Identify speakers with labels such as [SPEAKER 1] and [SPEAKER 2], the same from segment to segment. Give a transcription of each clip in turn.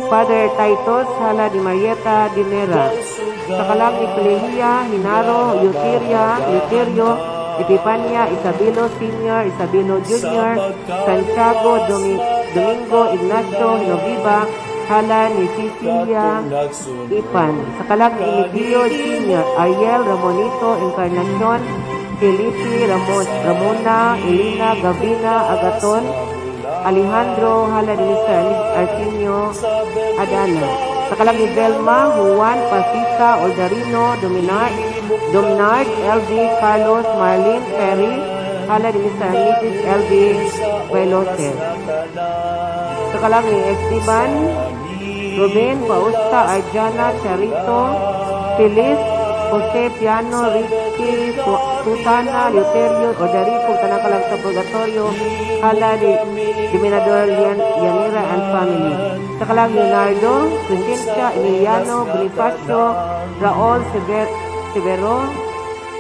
[SPEAKER 1] Father Titus, hala ni Marieta Dinera. Sa kalang ni Pelehia, Hinaro, Euterio, Epipania, Isabelo Sr., Isabelo Jr., Santiago, Domingo, Ignacio, Hinoviva, hala ni Cecilia Ipan. Sa kalang ni Emilio Sr., Ariel, Ramonito, Encarnacion, Felipe, Ramona, Elena, Gavina, Agaton, Alejandro, hala ni Mr. Arsenio Adana. Sa kalang ni Velma, Juan, Pasita, Oldarino, Domnard, LV, Carlos, Marlene, Ferry, hala ni Mr. and Mrs. LV Veloce. Sa kalang ni Esteban, Ruben, Bausta, Arjana, Charito, Feliz, Jose, Piano, Ricky, Susana, Leuterio, Odarico, Tanakalang sa Purgatorio, hala ni Dominador Yanira and family. Sa kalang Leonardo, Crescencia, Emiliano, Bonifacio, Raul, Severo,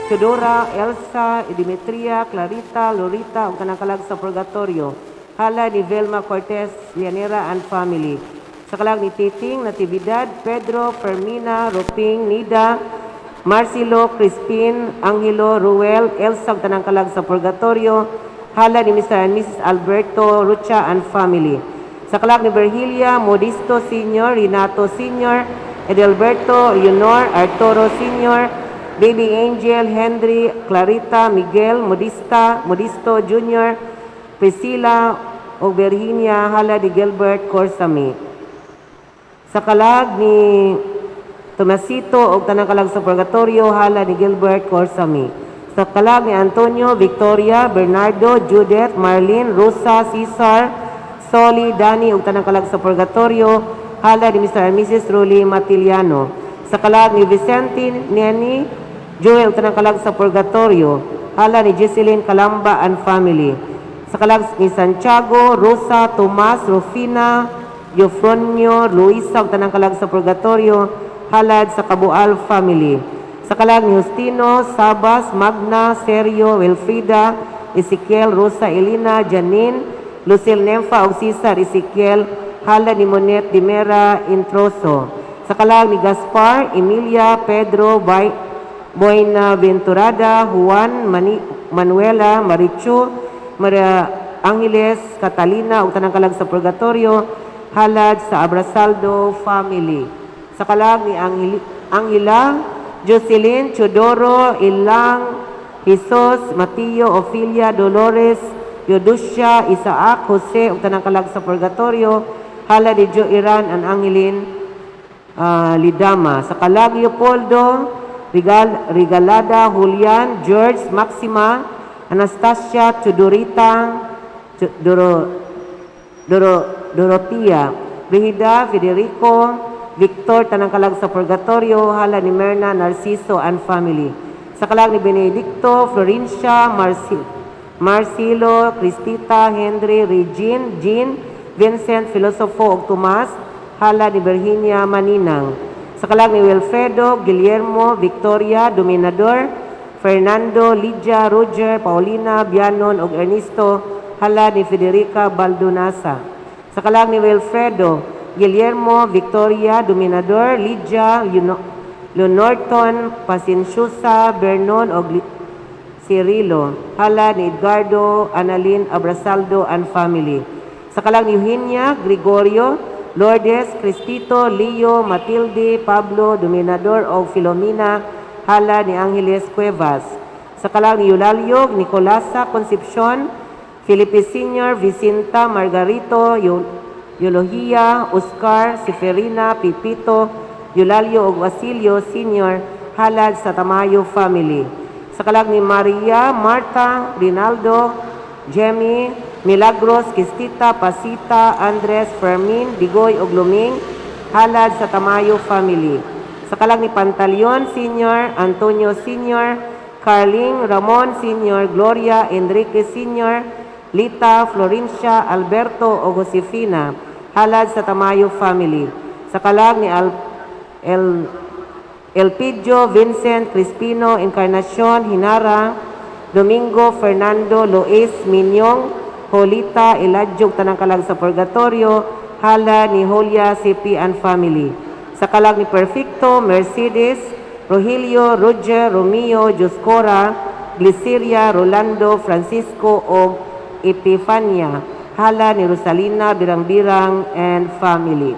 [SPEAKER 1] Teodora, Elsa, Dimitria, Clarita, Lorita, ug Tanakalang sa Purgatorio, hala ni Velma Cortez, Yanira and family. Sa kalang ni Titing, Natividad, Pedro, Fermina, Roping, Nida, Marcelo, Crispin, Angelo, Ruel, Elsa, Tanangkalag sa Purgatorio, hala ni Mr. and Mrs. Alberto Rucha and family. Sa kalag ni Virgilia, Modisto Sr., Renato Sr., Edelberto, Leonor, Arturo Sr., Baby Angel, Henry, Clarita, Miguel, Modisto Jr., Priscilla, o Virginia, hala ni Gilbert Corsami. Sa kalag ni Tomasito o Tanangkalag sa Purgatorio, hala ni Gilbert Corsami. Sa kalag ni Antonio, Victoria, Bernardo, Judith, Marlene, Rosa, Cesar, Soli, Dani o Tanangkalag sa Purgatorio, hala ni Mr. and Mrs. Ruli Matiliano. Sa kalag ni Vicente, Neni, Joel o Tanangkalag sa Purgatorio, hala ni Jesseline Calamba and family. Sa kalag ni Santiago, Rosa, Tomas, Rufina, Eufronio, Luisa o Tanangkalag sa Purgatorio, halad sa Kabual family. Sa kalag ni Justino, Sabas, Magna, Sergio, Wilfrida, Ezekiel, Rosa, Elena, Janine, Lucille Nemfa, o Cesar, Ezekiel, halad ni Monet Dimera, Introso. Sa kalag ni Gaspar, Emilia, Pedro, Boyna Venturada, Juan, Manuela, Marichu, Maria Angeles, Catalina, o Tanangkalag sa Purgatorio, halad sa Abrasaldo family. Sa kalag ni Angela, Jocelyn, Chodoro, Ilang, Jesus, Mateo, Ofelia, Dolores, Yodusia, Isaac, Jose, ug Tanangkalag sa Purgatorio, hala ni Joiran and Angeline Lidama. Sa kalag Leopoldo, Regalada, Julian, George, Maxima, Anastasia, Chodorita, Dorotia, Brigida, Federico, Victor, Tanangkalag sa Purgatorio, hala ni Merna, Narciso and family. Sa kalag ni Benedicto, Florencia, Marcelo, Cristita, Henry, Regine, Jean, Vincent, Filosofo ug Tomas, hala ni Virginia Maninang. Sa kalag ni Wilfredo, Guillermo, Victoria, Dominador, Fernando, Lydia, Roger, Paulina, Bianon ug Ernesto, hala ni Federica Baldonasa. Sa kalag ni Wilfredo, Guillermo, Victoria, Dominador, Lydia, Leonorton, Paciensusa, Bernon, o Cirilo, hala ni Edgardo, Annalyn, Abrasaldo, and family. Sa kalang ni Eugenia, Gregorio, Lourdes, Cristito, Leo, Matilde, Pablo, Dominador, o Filomena, hala ni Angeles Cuevas. Sa kalang ni Eulalio, Nicolasa, Concepcion, Felipe Sr., Vicenta, Margarito, Eulogía, Oscar, Seferina, Pipito, Eulalio ug Basilio Sr., halad sa Tamayo family. Sa kalag ni Maria, Marta, Rinaldo, Jemmy, Milagros, Kistita, Pasita, Andres, Fermin, Bigoy ug Luming, halad sa Tamayo family. Sa kalag ni Pantaleon Sr., Antonio Sr., Carling, Ramon Sr., Gloria, Enrique Sr., Lita, Florencia, Alberto o Josefina, halad sa Tamayo family. Sa kalag ni Elpidio, Vincent, Crispino, Encarnacion, Hinara, Domingo, Fernando, Lois, Minyong, Holita, Eladyog, Tanangkalag sa Purgatorio, hala ni Julia C.P. and family. Sa kalag ni Perfecto, Mercedes, Rogelio, Roger, Romeo, Joscora, Gliceria, Rolando, Francisco o Epifania, hala ni Rosalina, Birang-Birang and family.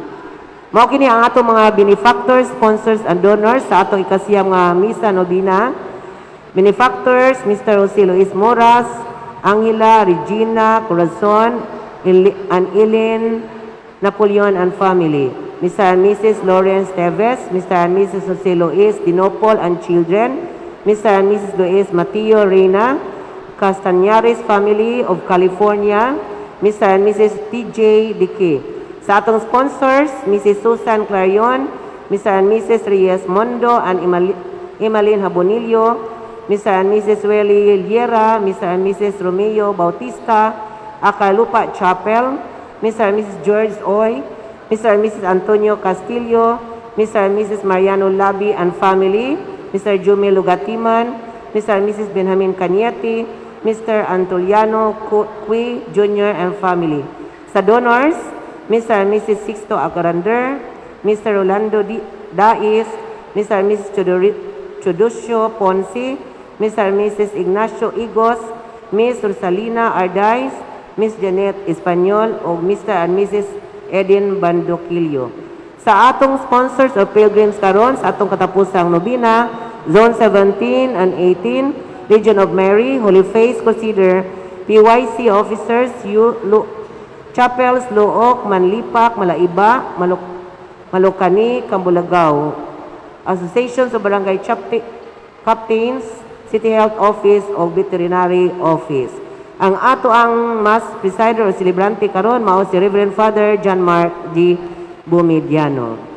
[SPEAKER 1] Mao kini ang ato mga benefactors, sponsors and donors sa atong ikasiyam nga misa nobina. Benefactors, Mr. Jose Luis Moras, Angela, Regina, Corazon, and Ellen Napoleon and family. Mr. and Mrs. Lawrence Teves, Mr. and Mrs. Jose Luis Dinopol and children, Mr. and Mrs. Luis Mateo Reina, Castañares family of California, Mr. and Mrs. T.J. Dique. Sa atong sponsors, Mrs. Susan Clarion, Mr. and Mrs. Reyes Mondo and Emalyn Habonillo, Mr. and Mrs. Welly Liera, Mr. and Mrs. Romeo Bautista, Akalupa Chapel, Mr. and Mrs. George Oy, Mr. and Mrs. Antonio Castillo, Mr. and Mrs. Mariano Labi and family, Mr. Jumel Lugatiman, Mr. and Mrs. Benjamin Cañete, Mr. Antoliano Cui Jr. and family. Sa donors, Mr. and Mrs. Sixto Agarander, Mr. Rolando Dais, Mr. and Mrs. Chodosio Ponce, Mr. and Mrs. Ignacio Igos, Ms. Rosalina Ardais, Ms. Janet Espanyol, o Mr. and Mrs. Edin Bandoquillo. Sa atong sponsors of pilgrims karon sa atong katapusang nobina, Zone 17 and 18, Legion of Mary, Holy Face Crusader, PYC officers, Chapels, Luok, Manlipak, Malaiba, Malokani, Cambulagaw. Associations of Barangay Captains, City Health Office o Veterinary Office. Ang ato ang Mass Presider o Celebrante karon mao si Reverend Father John Mark G. Bumidiano.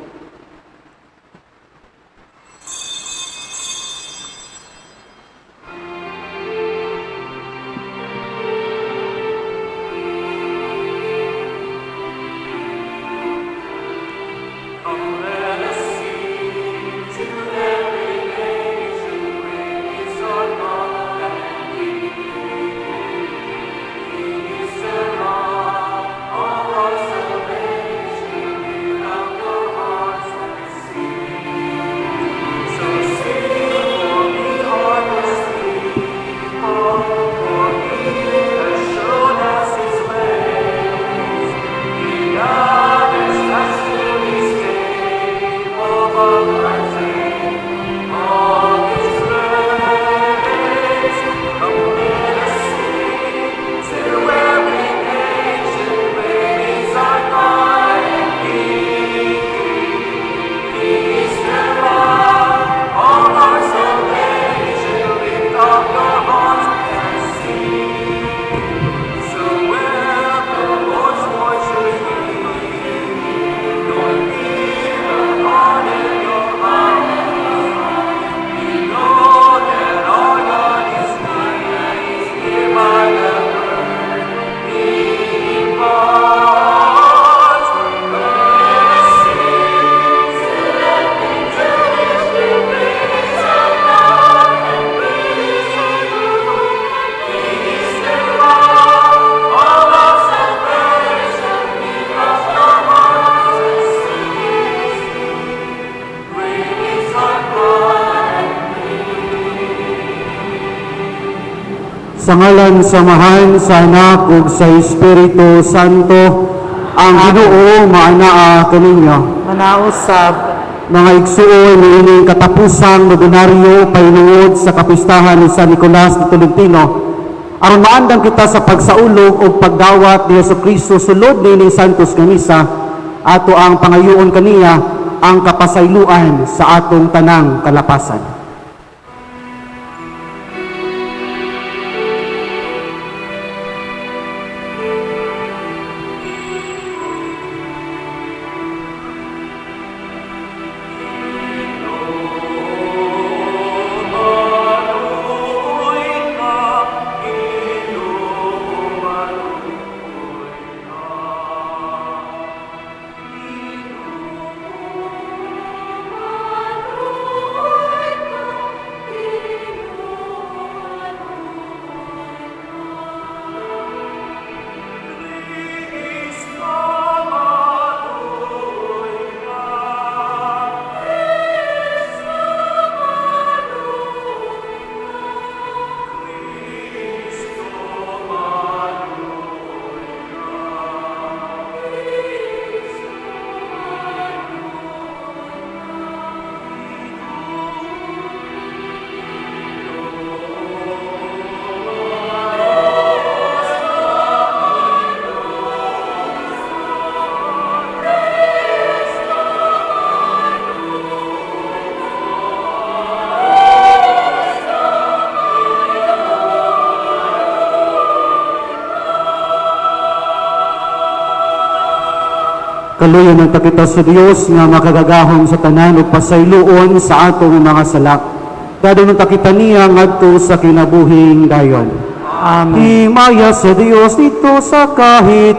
[SPEAKER 2] Sa ngalan sa Mahal, sa Anak, ug sa Espiritu Santo, ang Ginoo maanaa kaninyo.
[SPEAKER 3] Manausab,
[SPEAKER 2] Mga igsuon niining katapusang nobinaryo painungod sa kapistahan ni San Nicolas de Tolentino. Aron maandam kita sa pagsaulog o pagdawat ni Jesucristo sulod niining Santos nga misa, ato ang pangayoon kaniya ang kapasayloan sa atong tanang kalapasan. Pagkaluyan ng takita sa Dios nga makagagahom sa tanan ug pasayloon sa atong mga sala. Dadon ng takita niya ngadto sa kinabuhing dayon.
[SPEAKER 1] Amen.
[SPEAKER 2] Himaya sa Dios dito sa kahitasan.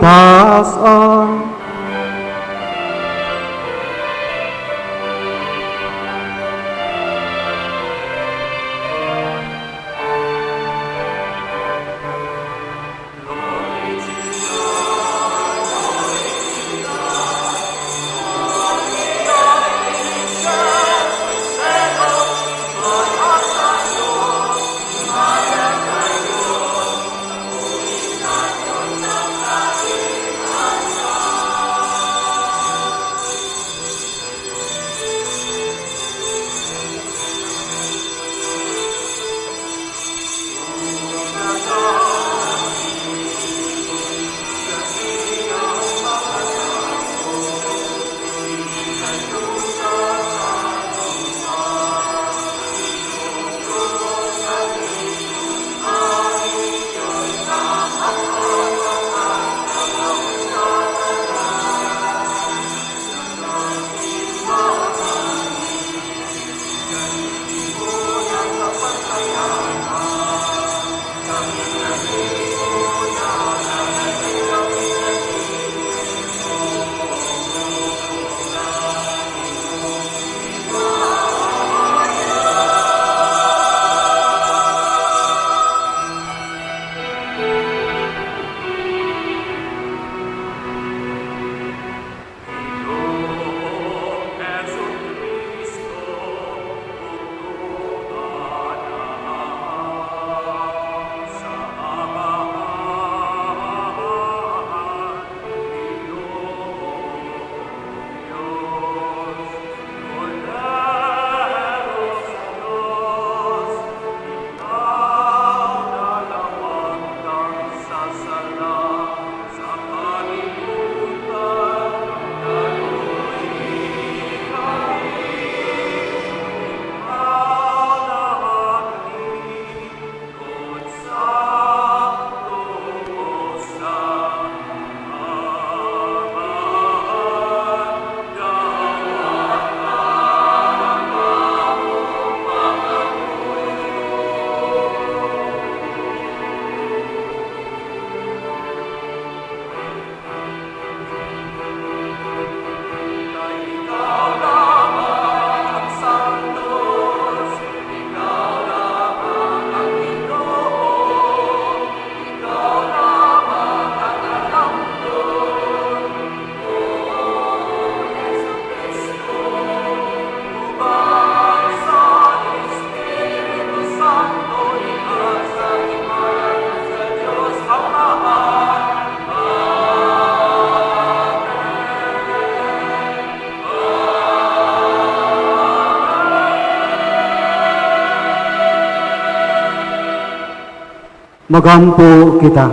[SPEAKER 2] Magampo kita.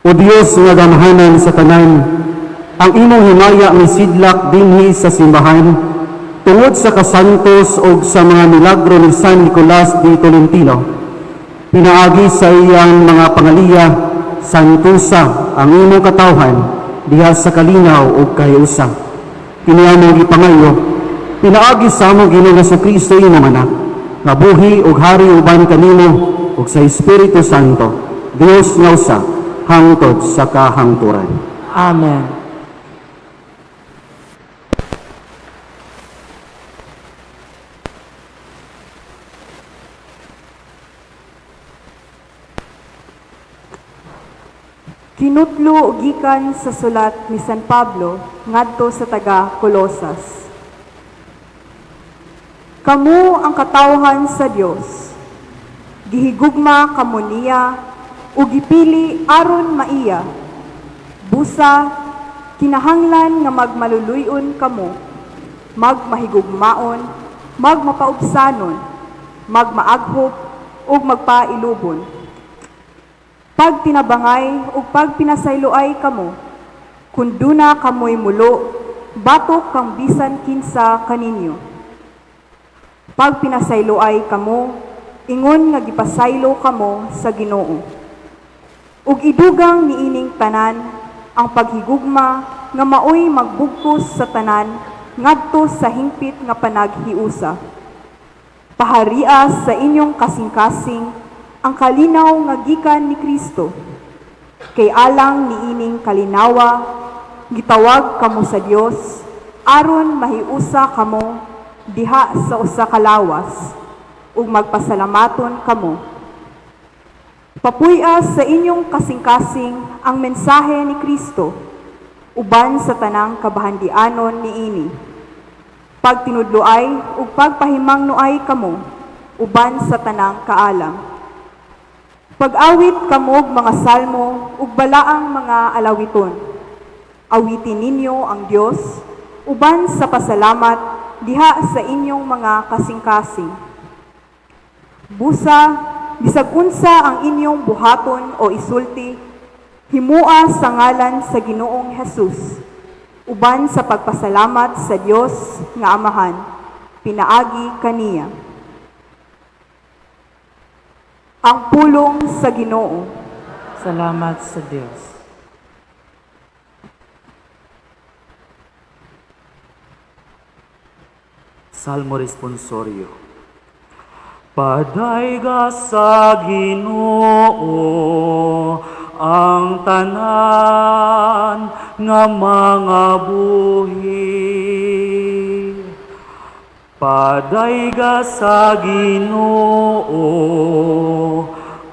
[SPEAKER 2] O Dios nga gamhanan sa tanan, ang imong himaya misidlak dinhi sa simbahan tungod sa kasantos o sa mga milagro ni San Nicolas de Tolentino. Pinaagi sa iyang mga pangaliya, santusa ang imong katawhan diha sa kalinaw o kahiusa. Kiniamong gipangayo, pinaagi sa among Ginoong Jesucristo imong anak, nga buhi ug hari uban kanimo ug sa Espiritu Santo, Dios nga usa, hangtod sa kahangturan.
[SPEAKER 1] Amen.
[SPEAKER 3] Kinutlo gikan sa sulat ni San Pablo ngadto sa taga Colosas. Kamu ang katawhan sa Dios. Gihigugma kamo niya ug gipili aron maiya. Busa kinahanglan nga magmaluluyon kamo, magmahigugmaon, magmapaubsanon, magmaaghop ug magpailubon. Pag tinabangay ug pag pinasayloay kamo, kunduna kamoy mulo, batok kang bisan kinsa kaninyo. Pag pinasayloay kamo, ingon nga gipasaylo kamo sa Ginoo. Ug idugang niining tanan, ang paghigugma nga maoy magbugkos sa tanan ngadto sa hingpit nga panaghiusa. Paharias sa inyong kasing-kasing ang kalinaw nga gikan ni Kristo. Kay alang niining kalinawa, gitawag kamo sa Dios aron mahiusa kamo diha sa usa ka lawas ug magpasalamaton kamo. Papuy-as sa inyong kasing-kasing ang mensahe ni Kristo uban sa tanang kabahandianon niini. Pagtinudloay ug pagpahimangnoay kamo uban sa tanang kaalam. Pag-awit kamo og mga salmo ug balaang mga alawiton. Awitin ninyo ang Dios uban sa pasalamat diha sa inyong mga kasing-kasing. Busa, bisag unsa ang inyong buhaton o isulti, himua sa ngalan sa Ginoong Hesus, uban sa pagpasalamat sa Dios nga Amahan, pinaagi kaniya. Ang pulong sa Ginoo.
[SPEAKER 1] Salamat sa Diyos.
[SPEAKER 2] Salmo Responsorio. Padayga sa Ginoo ang tanan nga mga buhi. Padayga sa Ginoo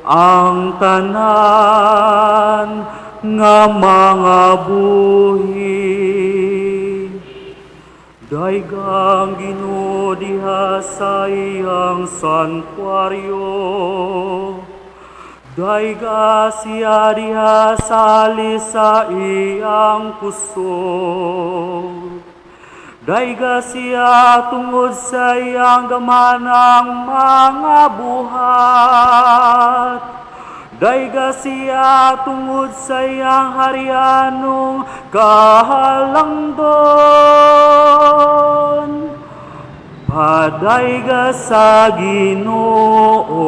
[SPEAKER 2] ang tanan nga mga buhi. Daigang Ginoo diha sa iyang santuaryo, daiga siya diha sa alis sa iyang kusog. Daiga siya tungod sa iyang gamanang mga buhat. Daiga siya tungod sa iyang harianong kahalangdon. Padayga sa Ginoo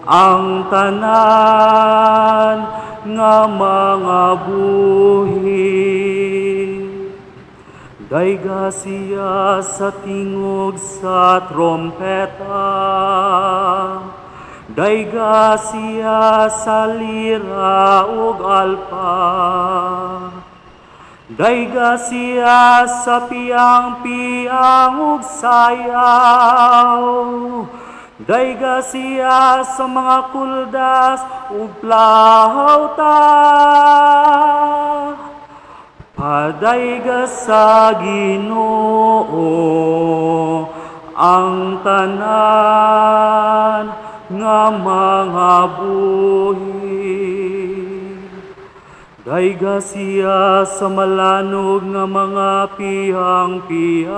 [SPEAKER 2] ang tanan nga mga buhi. Daiga siya sa tingog sa trompeta. Daiga siya sa lira ug alpa. Daiga siya sa piyang-piyang ug sayaw. Daiga siya sa mga kuldas ug plauta. Padayga sa Ginoo ang tanan nga mga buhi. Daiga siya sa malanog nga mga pihang-pihang.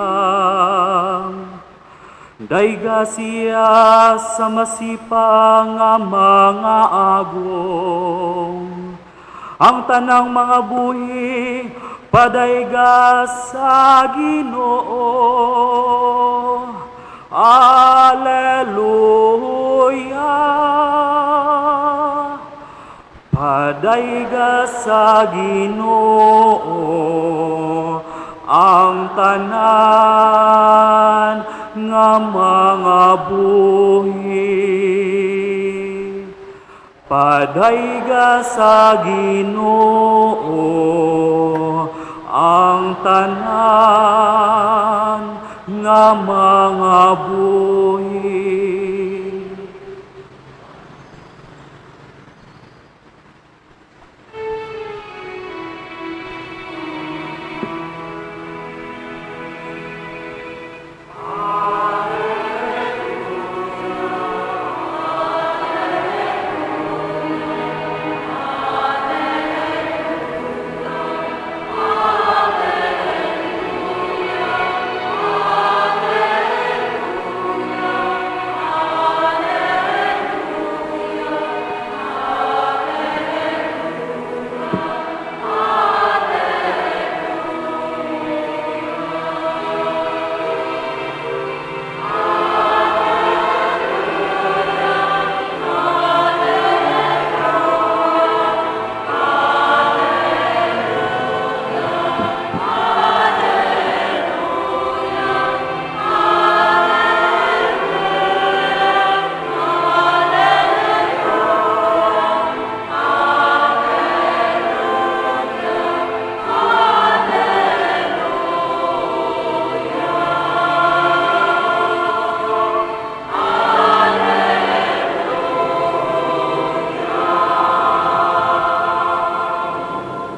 [SPEAKER 2] Daiga siya sa masipang nga mga agong. Ang tanang mga buhi, padayga sa Ginoo. Alleluia. Padayga sa Ginoo ang tanan nga mga buhi. Padayga sa Ginoo ang tanan nga mga buhi.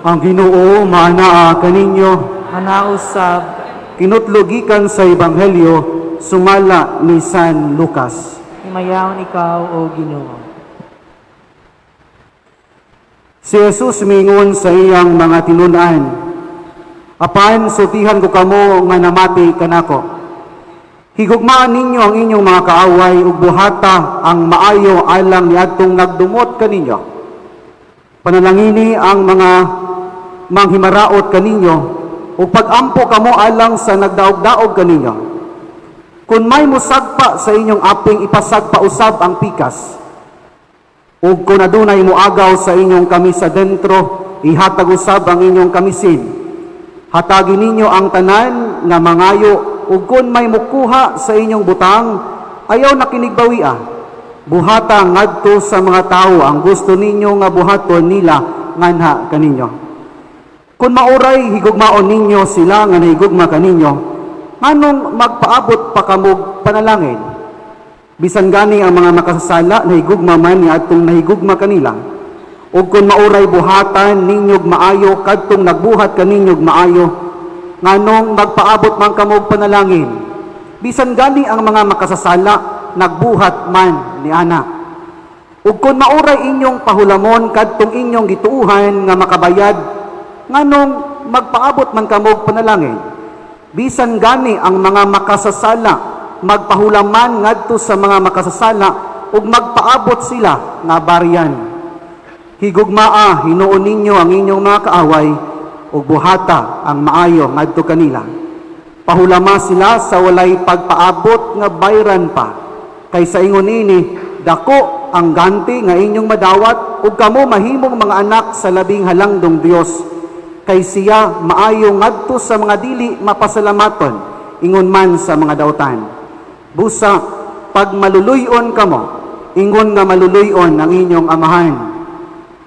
[SPEAKER 2] Ang Ginoo maanaa kaninyo,
[SPEAKER 1] Manausab,
[SPEAKER 2] kinutlogikan sa Ebanghelyo sumala ni San Lucas.
[SPEAKER 1] himayaon ikaw o Ginoo.
[SPEAKER 2] Si Jesus mingon sa iyang mga tinunan, apan sutihan ko kamo nga namati kanako. Higugmaan ninyo ang inyong mga kaaway ug buhata ang maayo alang niadtong nagdumot kaninyo. Panalangini ang mga manghimaraot kaninyo ug pagampo kamo alang sa nagdaog-daog kaninyo. Kung may musagpa sa inyong aping ipasagpa usab ang pikas. Ug kung adunay muagaw sa inyong kamisa dentro, ihatag usab ang inyong kamisin. Hatagi ninyo ang tanan nga mangayo ug kung may mukuha sa inyong butang, ayaw na kinigbawia. Buhata ngadto sa mga tao ang gusto ninyo nga buhaton nila nganha kaninyo. Kung mauray higugmaon ninyo sila nga nahigugma kaninyo, nganong magpaabot pa kamog panalangin? Bisan gani ang mga makasasala nahigugma man ni atong nahigugma kanila. Ug kung mauray buhatan ninyog maayo kadtong nagbuhat kaninyog maayo, nganong magpaabot man kamog panalangin? Bisan gani ang mga makasasala nagbuhat man ni ana. Ug kung mauray inyong pahulamon kadtong inyong gituuhan nga makabayad, nganong magpaabot man kamog panalangin? Bisan gani ang mga makasasala magpahulaman ngadto sa mga makasasala ug magpaabot sila nga bariyan. Higugmaa hinuon ninyo ang inyong mga kaaway ug buhata ang maayo ngadto kanila. Pahulama sila sa walay pagpaabot nga bayran pa. Kaysa ingon ini, dako ang ganti nga inyong madawat ug kamo mahimong mga anak sa labing halangdong Dios. Kay siya maayo ngadto sa mga dili mapasalamaton ingon man sa mga dautan. Busa pag maluluyon kamo, ingon nga maluluyon ang inyong amahan.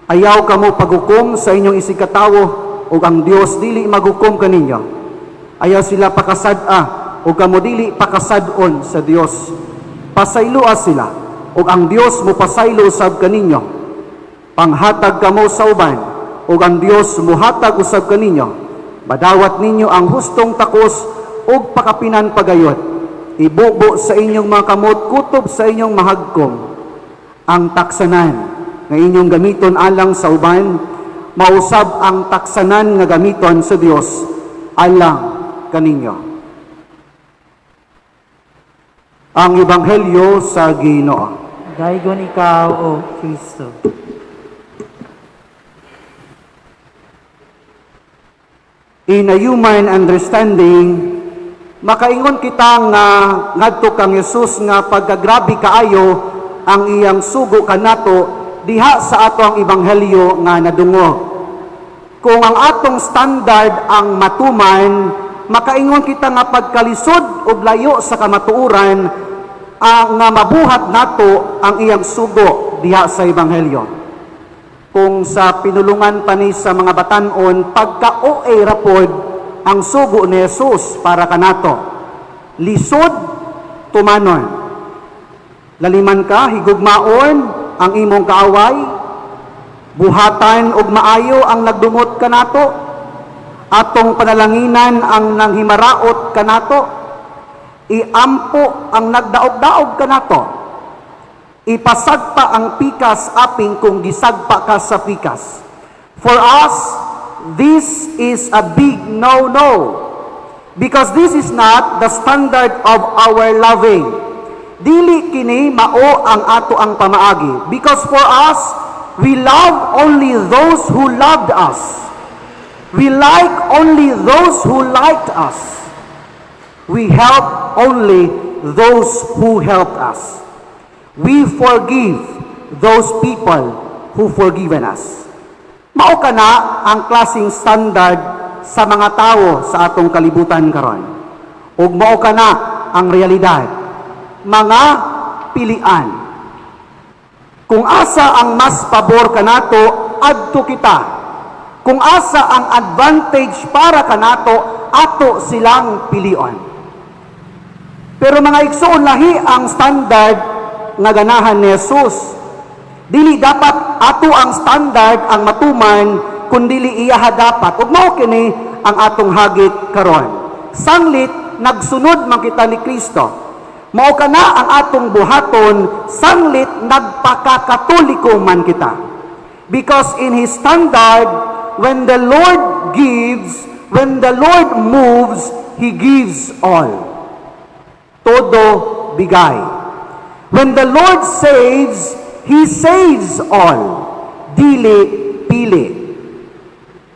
[SPEAKER 2] Ayaw kamo paghukom sa inyong isigkatawo ug ang Dios dili maghukom kaninyo. Ayaw sila pakasad-a ug kamo dili pakasadon sa Dios. Pasayloa sila ug ang Dios mo pasaylo usab kaninyo. Panghatag kamo sa uban ug ang Dios muhatag usab kaninyo. Madawat ninyo ang hustong takos ug pakapinan pagayot. Ibubo sa inyong mga kamot kutob sa inyong mahagkom. Ang taksanan nga inyong gamiton alang sa uban, mausab ang taksanan nga gamiton sa Dios alang kaninyo. Ang Ebanghelyo sa Ginoo.
[SPEAKER 1] Daigon ikaw o Kristo.
[SPEAKER 2] In a human understanding, makaingon kita nga ngadto kang Jesus nga pagkagrabe kaayo ang iyang sugo kanato diha sa ato ang Ebanghelyo nga nadungo. Kung ang atong standard ang matuman, makaingon kita nga pagkalisod ug layo sa kamatuoran nga mabuhat nato ang iyang sugo diha sa Ebanghelyo. Kung sa pinulungan pa ni sa mga batanon, pagka-OA rapod ang sugo ni Jesus para kanato. Lisod, tumanon. Laliman ka, higugmaon ang imong kaaway, buhatan ug maayo ang nagdumot kanato, atong panalanginan ang nanghimaraot kanato, iampo ang nagdaog-daog kanato, ipasagpa ang pikas aping kung gisagpa ka sa pikas. For us, this is a big no-no. Because this is not the standard of our loving. Dili kini mao ang ato ang pamaagi. Because for us, we love only those who loved us. We like only those who liked us. We help only those who helped us. We forgive those people who forgiven us. Mao kana ang klaseng standard sa mga tao sa atong kalibutan karon. Ug mao kana ang realidad. Mga pilian. Kung asa ang mas pabor kanato, adto kita. Kung asa ang advantage para kanato, ato silang pilion. Pero mga igsoon, lahi ang standard nga ganahan ni Jesus. Dili dapat ato ang standard ang matuman kundili iya dapat. Ug mao kini ang atong hagit karon. Sanglit nagsunod man kita ni Kristo. Mao kana ang atong buhaton, sanglit nagpakakatoliko man kita. Because in His standard, when the Lord gives, when the Lord moves, He gives all. Todo bigay. When the Lord saves, He saves all. Dili pili.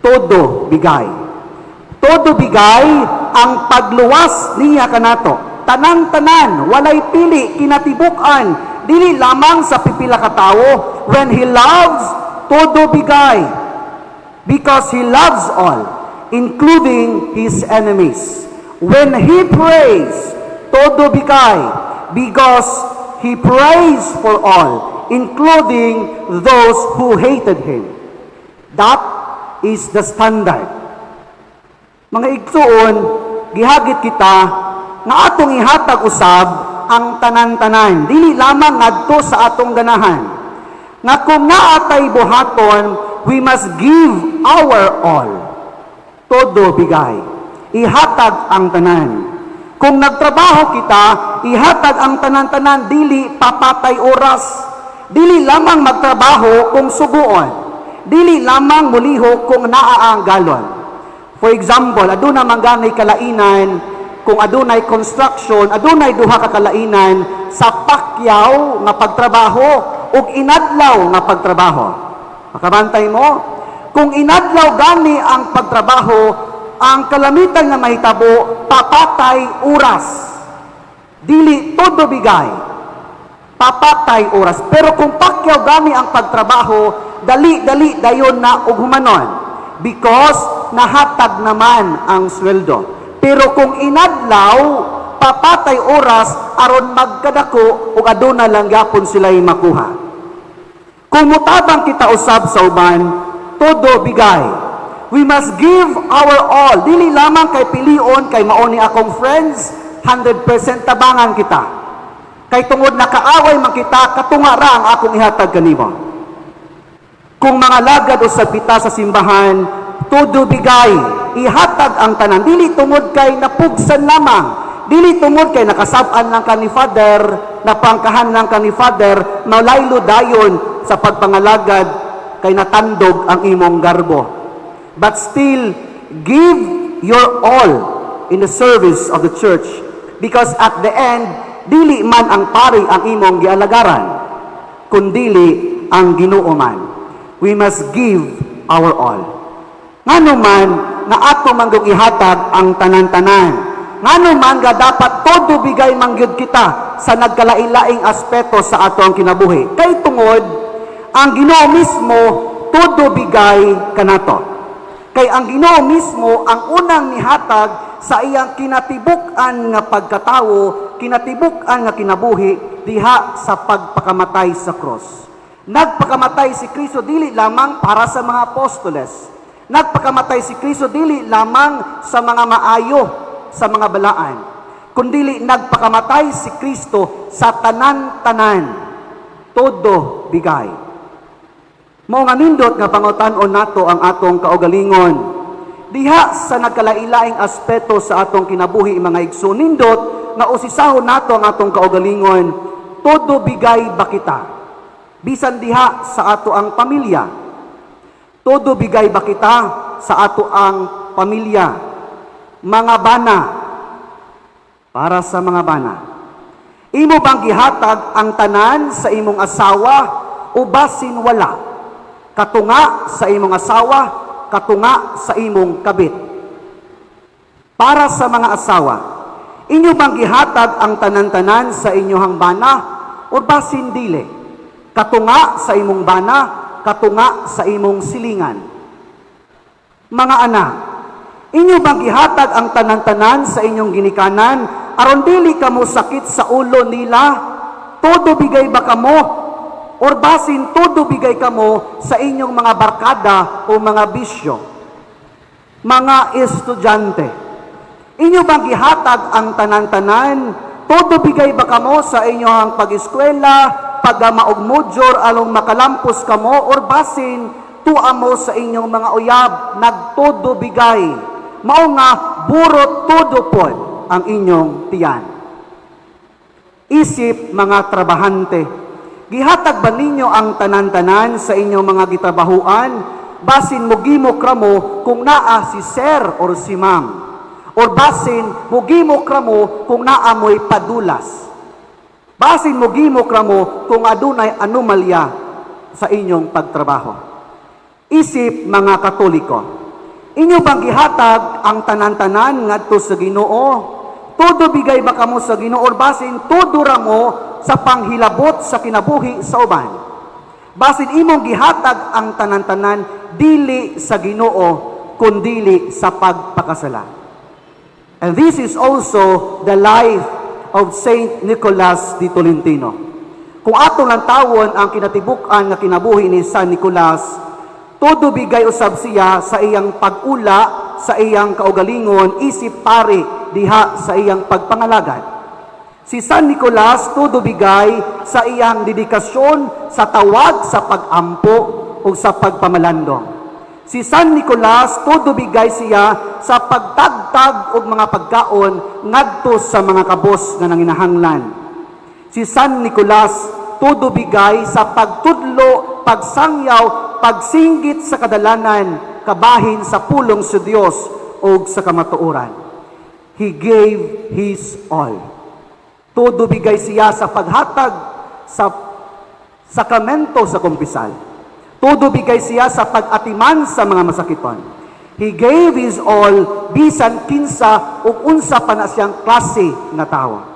[SPEAKER 2] Todo bigay. Todo bigay ang pagluwas niya kanato. Tanan-tanan, walay pili, kinatibuk-an, dili lamang sa pipila ka tawo. When He loves, todo bigay. Because He loves all, including His enemies. When He prays, todo bigay. Because He prays for all, including those who hated Him. That is the standard. Mga igsuon, gihagit kita nga atong ihatag usab ang tanan-tanan, dili lamang ngadto sa atong ganahan. Nga kung naatay buhaton, we must give our all. Todo bigay. Ihatag ang tanan. Kung nagtrabaho kita, ihatag ang tanan-tanan, dili papatay oras. Dili lamang magtrabaho kung suguon. Dili lamang muliho kung naaanggalon. For example, aduna mangganay kalainan, kung adunay construction, adunay duha ka kalainan sa pakyaw nga pagtrabaho ug inadlaw nga pagtrabaho. Makabantay mo? Kung inadlaw gani ang pagtrabaho, ang kalamitan nga mahitabo, papatay oras. Dili todo bigay. Papatay oras. Pero kung pakyaw gani ang pagtrabaho, dali-dali dayon na ug humanon. Because nahatag naman ang sweldo. Pero kung inadlaw, papatay oras aron magkadako ug aduna lang gyapon sila'y makuha. Kung mutabang kita usab sa uban, todo bigay. We must give our all. Dili lamang kay pilion, kay maoni akong friends, 100% tabangan kita. Kay tungod nakaaway man kita, katunga ra ang akong ihatag kanimo. Kung mga lagad usab kita sa simbahan, todo bigay. Ihatag ang tanan. Dili tungod kay napugsan lamang. Dili tungod kay nakasab-an lang ka ni Father, napangkahan lang ka ni Father, malaylo dayon sa pagpangalagad kay natandog ang imong garbo. But still, give your all in the service of the church. Because at the end, dili man ang pari ang imong gialagaran, kundili ang Ginoo man. We must give our all. Ngano man nga ato manggong ihatag ang tanan-tanan. Ngano man nga dapat todo bigay mangyud kita sa nagkalailaing aspeto sa ato ang kinabuhi. Kay tungod ang Ginoo mismo todo bigay kanato. Kay ang Ginoo mismo ang unang nihatag sa iyang kinatibuk-an nga pagkatawo, kinatibuk-an nga kinabuhi diha sa pagpakamatay sa cross. Nagpakamatay si Kristo dili lamang para sa mga apostoles. Nagpakamatay si Kristo dili lamang sa mga maayo, sa mga balaan, kundili nagpakamatay si Kristo sa tanan-tanan, todo bigay. Mao nga nindot nga pangutan-on nato ang atong kaugalingon. Diha sa nagkalailaing aspeto sa atong kinabuhi mga igsoon, nindot nga usisahon nato ang atong kaugalingon, todo bigay ba kita? Bisan diha sa ato ang pamilya. Todo bigay ba kita sa ato ang pamilya? Mga bana, para sa mga bana. Imo bang gihatag ang tanan sa imong asawa o basin wala? Katunga sa imong asawa, katunga sa imong kabit. Para sa mga asawa, inyo bang gihatag ang tanan-tanan sa inyong bana o basin dili? Katunga sa imong bana, katunga sa imong silingan. Mga anak, inyo bang gihatag ang tanan-tanan sa inyong ginikanan aron dili kamo sakit sa ulo nila? Todo bigay ba kamo? Or basin todo bigay kamo sa inyong mga barkada o mga bisyo? Mga estudyante, inyo bang gihatag ang tanan-tanan? Todo bigay ba kamo sa inyong pag-eskwela, pagamaog modjor along makalampos kamo, or basin tuamo sa inyong mga uyab, nagtudo bigay, mao nga burot tudo pod ang inyong tiyan. Isip mga trabahante, gihatag ba ninyo ang tanan-tanan sa inyong mga gitrabahuan, basin mugimo kramo kung naa si sir or si ma'am, or basin mugimo kramo kung naa mo'y padulas, basin mugimo kramo kung adunay anomalya sa inyong pagtrabaho. Isip mga Katoliko, inyo bang gihatag ang tanan-tanan ngadto sa Ginoo? Todo bigay ba kamo sa Ginoo or basin todo ra mo sa panghilabot sa kinabuhi sa uban? Basin imong gihatag ang tanan-tanan dili sa Ginoo kundili sa pagpakasala. And this is also the life of Saint Nicholas de Tolentino. Kung atong lantawon ang kinatibuk-an nga kinabuhi ni San Nicolas, todo bigay usab siya sa iyang pag-ula, sa iyang kaugalingon, isip pare diha sa iyang pagpangalagad. Si San Nicolas todo bigay sa iyang dedikasyon sa tawag sa pag-ampo o sa pagpamalandong. Si San Nicolas todo bigay siya sa pagtagtag og mga pagkaon ngadto sa mga kabos nga nanginahanglan. Si San Nicolas todo bigay sa pagtudlo, pagsangyaw, pagsinggit sa kadalanan, kabahin sa pulong sa Dios o sa kamatuoran. He gave his all. Todo bigay siya sa paghatag sa sakramento sa kumpisal. Todo bigay siya sa pag-atiman sa mga masakiton. He gave his all bisan kinsa ug unsa pa na siyang klase nga tawo.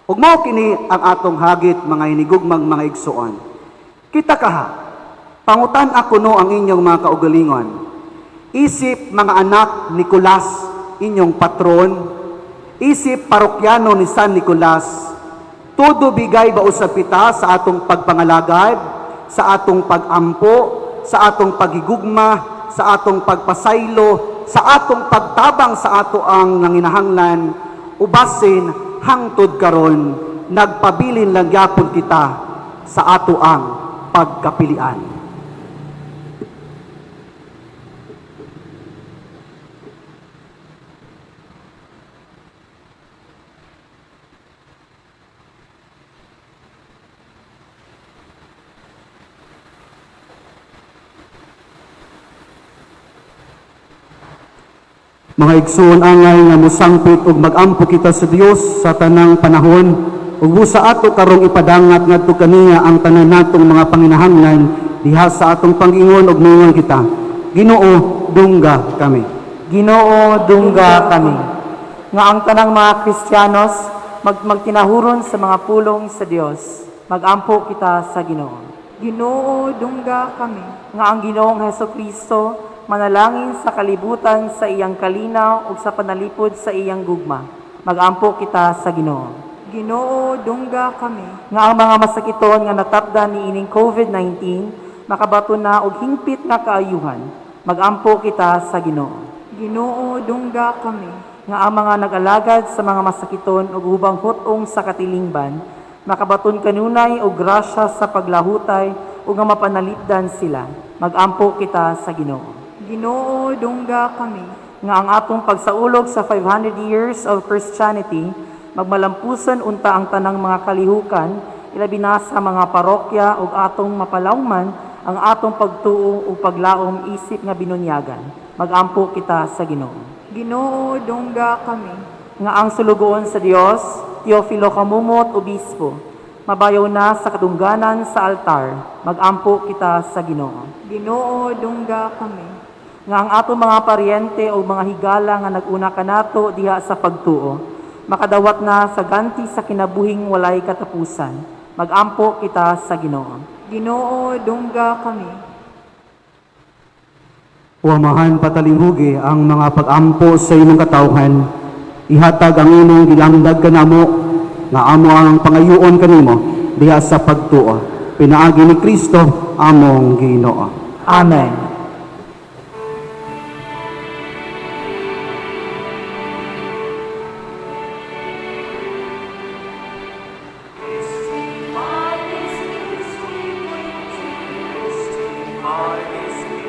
[SPEAKER 2] Ug mao kini ang atong hagit mga inigugmang mga igsuon. Kita kaha, pangutan ako no ang inyong mga kaugalingon. Isip mga anak Nicolas, inyong patron, isip parokyano ni San Nicolas, todo bigay ba usab kita sa atong pagpangalagad, sa atong pagampo, sa atong pagigugma, sa atong pagpasaylo, sa atong pagtabang sa ato ang nanginahanglan, ubasin hangtod karon nagpabilin lang gyapon kita sa ato ang pagkapilian. Mga igsoon angay nga musangpit ug magampo kita sa Dios sa tanang panahon ug busa ato karong ipadangat ngadto kaniya ang tanan natong mga panginahanglan diha sa atong pangingon ug moingon kita. Ginoo, dungga kami.
[SPEAKER 1] Ginoo, dungga kami. Nga ang tanang mga Kristiyanos magtinahuron sa mga pulong sa Dios. Magampo kita sa Ginoo.
[SPEAKER 3] Ginoo, dungga kami.
[SPEAKER 1] Nga ang Ginoong Hesukristo manalangin sa kalibutan sa iyang kalinaw ug sa panalipod sa iyang gugma. Magampo kita sa Ginoo.
[SPEAKER 3] Ginoo, dungga kami.
[SPEAKER 1] Nga ang mga masakiton nga natapdan ni ining COVID-19 makabato na og hingpit nga kaayuhan. Magampo kita sa Ginoo.
[SPEAKER 3] Ginoo, dungga kami.
[SPEAKER 1] Nga ang mga nag-alagad sa mga masakiton ug hubang hutong sa katilingban makabaton kanunay og grasya sa paglahutay ug nga mapanalipdan sila. Magampo kita sa Ginoo.
[SPEAKER 3] Ginoo, dungga kami.
[SPEAKER 1] Nga ang atong pagsaulog sa 500 years of Christianity magmalampuson unta ang tanang mga kalihukan ilabi na sa mga parokya ug atong mapalawman ang atong pagtuo ug paglaom isip nga binunyagan. Magampo kita sa Ginoo.
[SPEAKER 3] Ginoo, dungga kami.
[SPEAKER 1] Nga ang sulugoon sa Dios, Teofilo Kamumot, Obispo, mabayaw na sa kadungganan sa altar. Magampo kita sa Ginoo.
[SPEAKER 3] Ginoo, dungga kami.
[SPEAKER 1] Nga ang atong mga paryente o mga higala nga naguna kanato diha sa pagtuo, makadawat na sa ganti sa kinabuhing walay katapusan. Magampo kita sa Ginoo.
[SPEAKER 3] Ginoo, dungga kami.
[SPEAKER 2] Uamahan patalimhugi ang mga pag-ampo sa imong katawhan, ihatag ang imong gilamdag kanamo, nga amo ang pangayoon kanimo diha sa pagtuo. Pinaagi ni Kristo among Ginoo.
[SPEAKER 1] Amen.
[SPEAKER 4] By His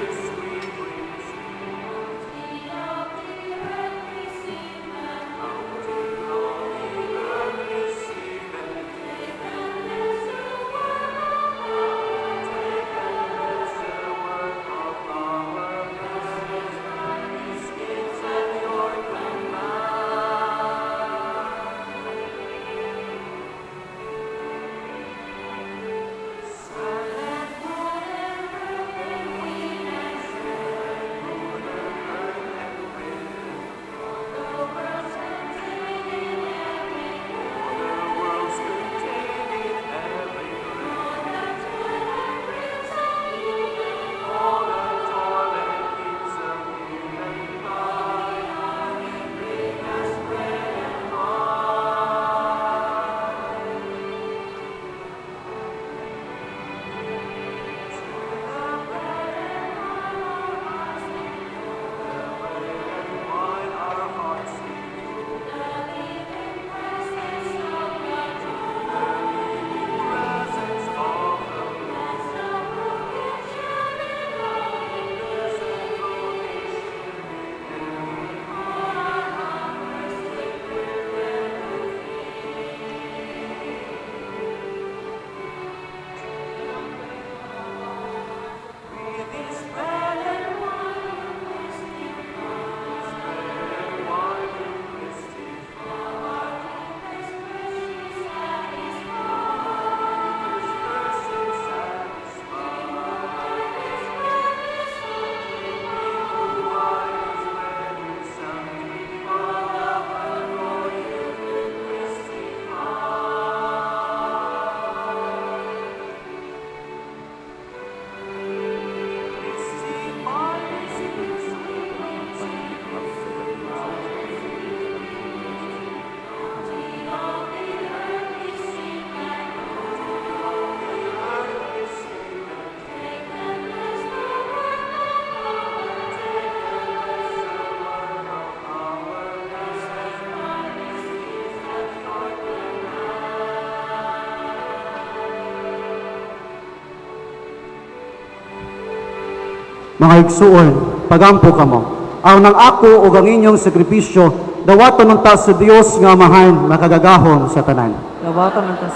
[SPEAKER 2] Mga igsuon, pagampo kamo. Ang nang ako o ang inyong sakripisyo, dawaton ng taas sa Dios nga amahan, makagagahon sa tanan.
[SPEAKER 1] Lawatan ng tas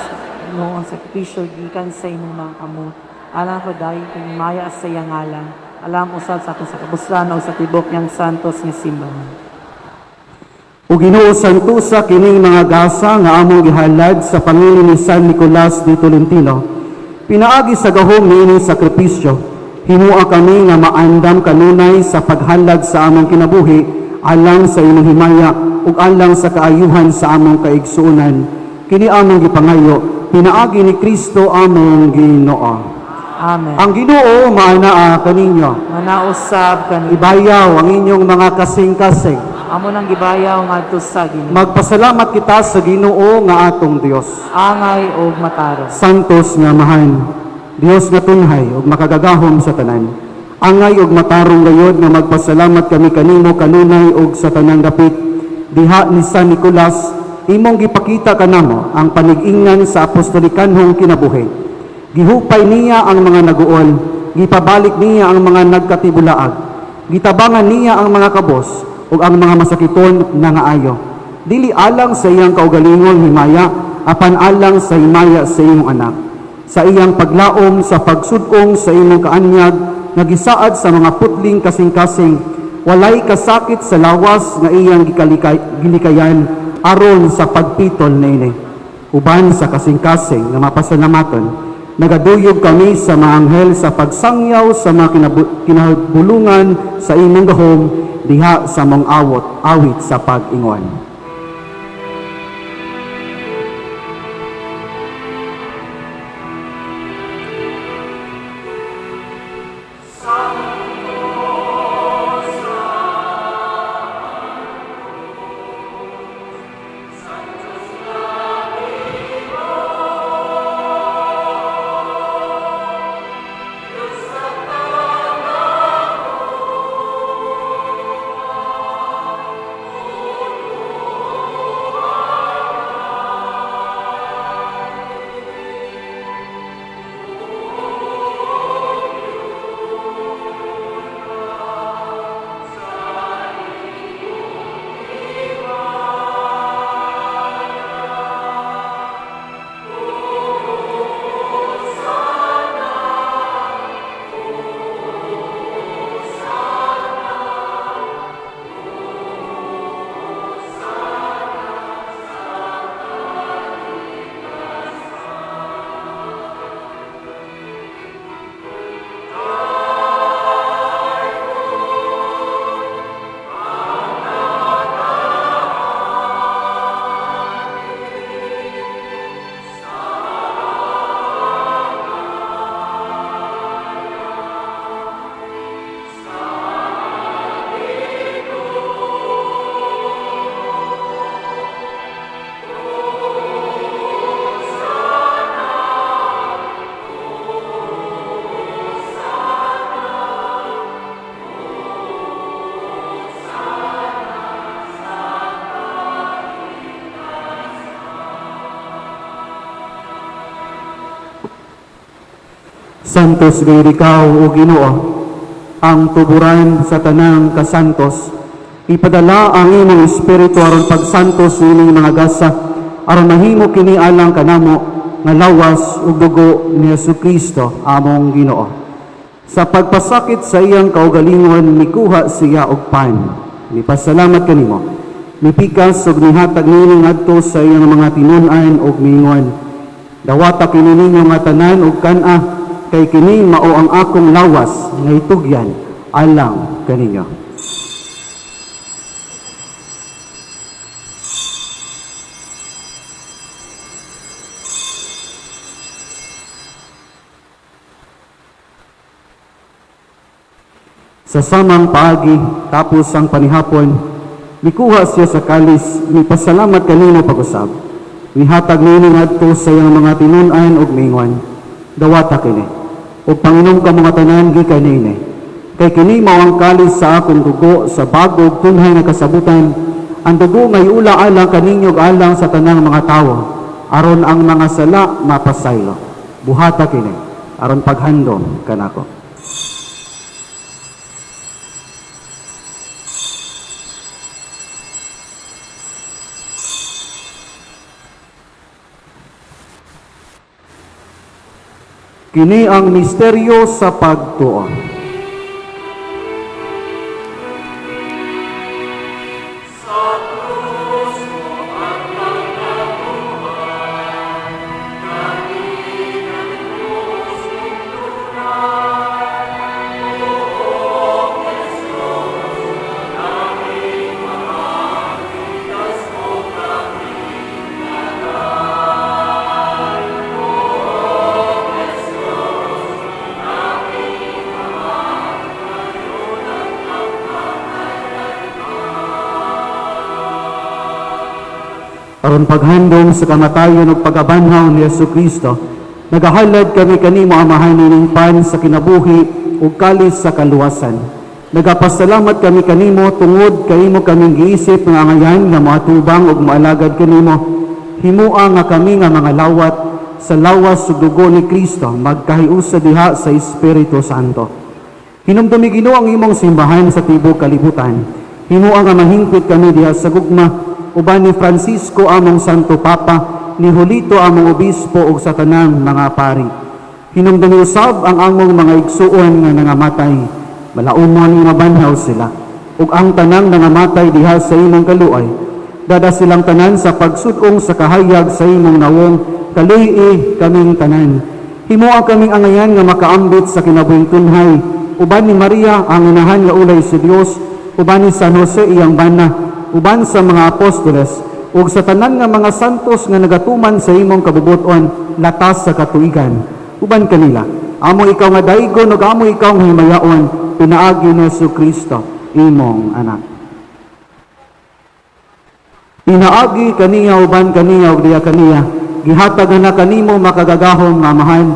[SPEAKER 1] no ang sakripisyo gikan sa imong mga kamot. Alam ko dahil kung maya sa iyang ngalan. Alam usab sa akin sa kabuslan o sa tibok niyang santos nga simbahan.
[SPEAKER 2] O Ginoo santusa kining mga gasa nga among gihalad sa pangili ni San Nicolas de Tolentino. Pinaagi sa gahom niini sakripisyo. Himua kami nga maandam kanunay sa paghalad sa among kinabuhi alang sa imong himaya ug alang sa kaayuhan sa among kaigsuonan. Kini among gipangayo pinaagi ni Kristo among Ginoo.
[SPEAKER 1] Amen.
[SPEAKER 2] Ang Ginoo maanaa kaninyo.
[SPEAKER 1] Manausab kan
[SPEAKER 2] Ibayaw ang inyong mga kasing-kasing.
[SPEAKER 1] amo nang gibayaw ngadto sa Ginoo.
[SPEAKER 2] Magpasalamat kita sa Ginoo nga atong Dios.
[SPEAKER 1] Angay og mataros.
[SPEAKER 2] Santos nga mahan. Dios nga tunhay ug makagagahom sa tanan. Angay ug matarong gayod nga magpasalamat kami kanimo kanunay ug sa tanang dapit. Diha ni San Nicolas, imong gipakita kanamo ang panig-ingnan sa apostolikanhong kinabuhi. Gihupay niya ang mga naguol, gipabalik niya ang mga nagkatibulaag. Gitabangan niya ang mga kabos ug ang mga masakiton nga ngaayo. Dili alang sa iyang kaugalingong himaya, apan alang sa himaya sa imong anak. Sa iyang paglaom sa pagsudong sa imong kaanyag nga gisaad sa mga putling kasing-kasing, walay kasakit sa lawas nga iyang gilikayan aron sa pagpitol niini. Uban sa kasing-kasing nga mapasalamaton, nagaduyog kami sa mga anghel sa pagsangyaw sa mga kinabulungan sa imong gahom diha sa mong awit sa pag-ingon. Santos gayrikaw o Ginoo, ang tuburan sa tanang kasantos. Ipadala ang imong espiritu aron pagsantos nining mga gasa, aron mahimo kini alang kanamo nga lawas ug dugo ni Jesucristo among Ginoo. Sa pagpasakit sa iyang kaugalingon mikuha siya og pan. Nipasalamat kanimo. Nipikas ug nihatag nini ngadto sa iyang mga tinun-an ug mingon. Dawata kini ninyo nga tanan ug kan-a kay kini mao ang akong lawas nga itugyan alang kaninyo. Sa samang paagi tapos ang panihapon, mikuha siya sa kalis, mipasalamat kanino pag-usab. Mihatag nini ngadto sa iyang mga tinun-an ug mingon. Dawata kini. Ug panginom ka mga tanan gikan niini. Kay kini mao ang kalis sa akong dugo sa bagog tunhay nga kasabutan. Ang dugo may ula alang kaninyo alang sa tanang mga tawo aron ang mga sala mapasaylo. Buhata kini aron paghandom kanako. Kini ang misteryo sa pagtuo. Aron paghandom sa kamatayon ug pag-abanhaw ni Jesucristo, nagahalad kami kanimo amahan nining pan sa kinabuhi ug kalis sa kaluwasan. Nagapasalamat kami kanimo tungod kay imo kaming giisip nga ngayan nga moatubang ug moalagad kanimo. Himua nga kami nga mga lawat sa lawas ug dugo ni Kristo magkahiusa diha sa Espiritu Santo. Hinumdumi Ginoo ang imong simbahan sa tibuok kalibutan. Himua nga mahingpit kami diha sa gugma uban ni Francisco among Santo Papa, ni Julito among obispo ug sa tanang mga pari. Hinumdumi usab ang among mga igsuon nga nangamatay, malaumon nga mabanhaw sila. Ug ang tanang nangamatay diha sa imong kaluoy, dada silang tanan sa pagsud-ong sa kahayag sa imong nawong, kaluy kaming tanan. Himoa kaming angayan nga makaambit sa kinabuhing tunhay, uban ni Maria ang inahan nga ulay si Dios, uban ni San Jose iyang bana, uban sa mga apostoles, ug sa tanan nga mga santos nga nagatuman sa imong kabubuton latas sa katuigan. Uban kanila, amo ikaw nga daigon ug amo ikaw nga himayaon, pinaagi ni Jesucristo, imong anak. Pinaagi kaniya uban kaniya ug diha kaniya, gihatag na kanimo makagagahom nga amahan,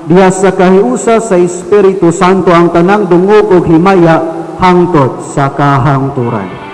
[SPEAKER 2] diha sa kahiusa sa Espiritu Santo ang tanang dungog ug himaya hangtod sa kahangturan.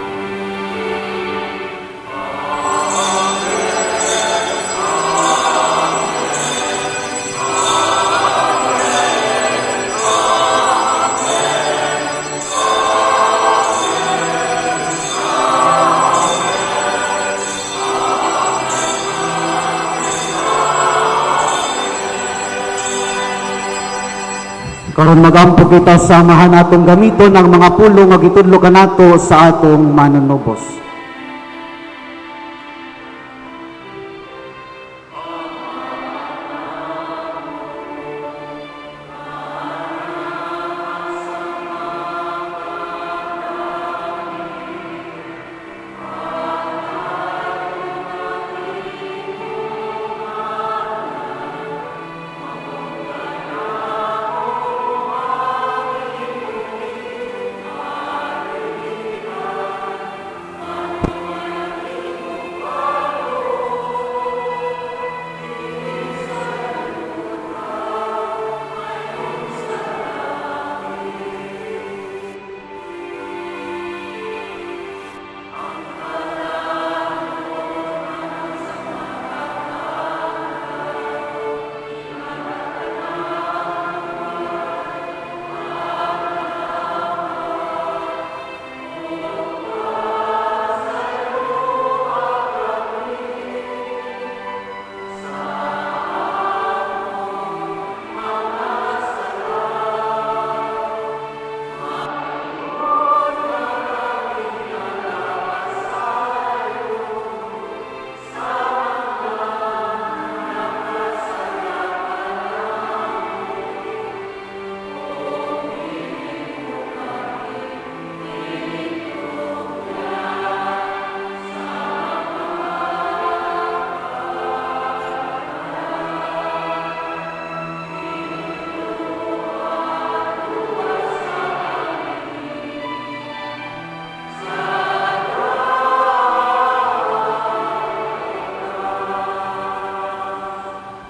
[SPEAKER 2] Karon magampo kita sa amahan atong gamiton ang mga pulong nga gitudlo kanato sa atong manunubos.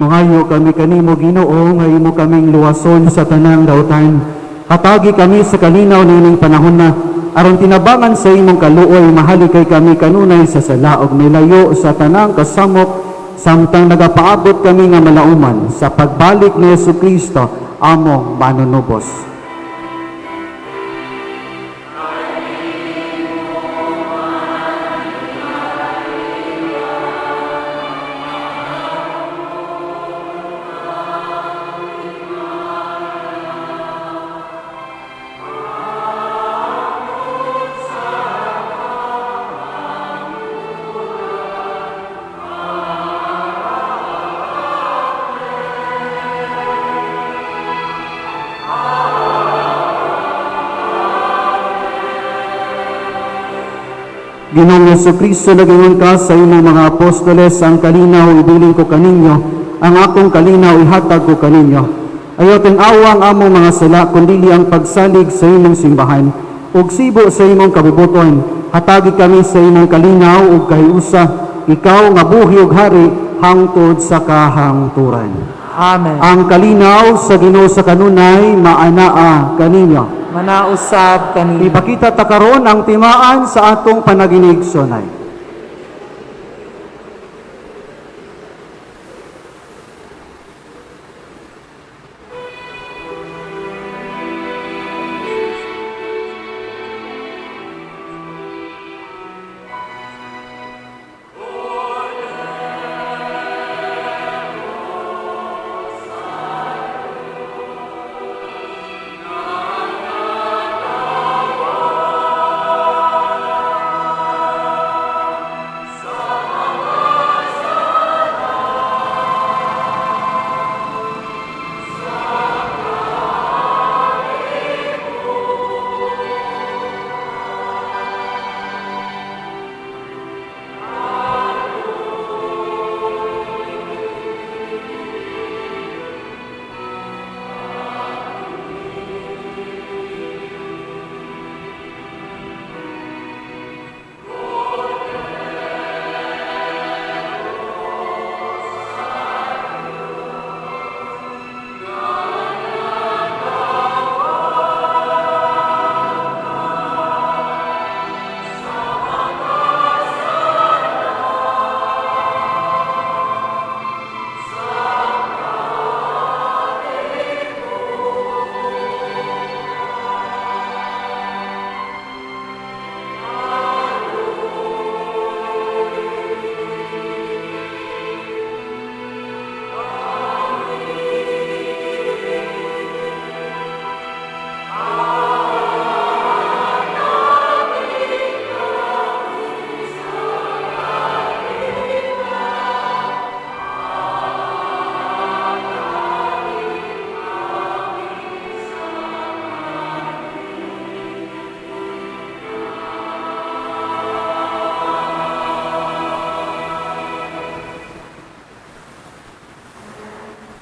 [SPEAKER 2] Mangayo kami kanimo Ginoo nga imo kaming luwason sa tanang dautan. Hatagi kami sa kalinaw nining panahon na aron tinabangan sa imong kaluoy mahali kay kami kanunay sa sala ug milayo sa tanang kasamok samtang nagapaabot kami nga malauman sa pagbalik ni Jesucristo among manunubos. Ginoong Jesucristo, nagingon ka sa imong mga apostoles, ang kalinaw ibilin ko kaninyo, ang akong kalinaw ihatag ko kaninyo. Ayaw ting-awa ang among mga sala, kundili ang pagsalig sa imong simbahan, ug sibo sa imong kabubuton. Hatagi kami sa imong kalinaw ug kahiusa, ikaw nga buhi ug hari hangtod sa kahangturan.
[SPEAKER 1] Amen.
[SPEAKER 2] Ang kalinaw sa Ginoo sa kanunay maanaa kaninyo.
[SPEAKER 1] Manausab kanino.
[SPEAKER 2] Ipakita ta karon ang timaan sa atong panaginig sonay.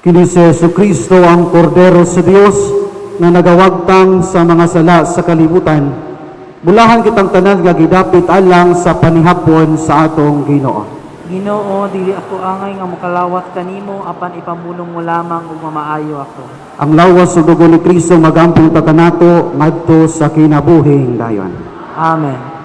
[SPEAKER 2] Kini si Jesucristo ang Kordero sa Dios na nagawagtang sa mga sala sa kalibutan. Bulahan kitang tanan nga gidapit alang sa panihapon sa atong Ginoo.
[SPEAKER 1] Ginoo, dili ako angay nga mokalawat kanimo apan ipamulong mo lamang ug mamaayo ako.
[SPEAKER 2] Ang lawas ug dugo ni Kristo magampong ta kanato ngadto sa kinabuhing dayon.
[SPEAKER 1] Amen.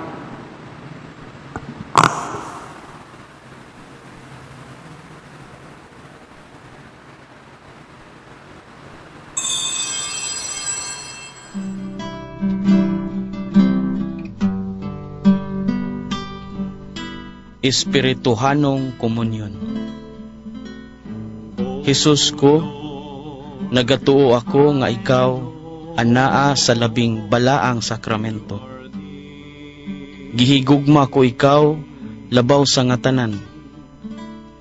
[SPEAKER 4] Espirituhanong komunyon. Jesus ko, nagatuo ako nga ikaw anaa sa labing balaang sakramento. Gihigugma ko ikaw labaw sa ngatanan,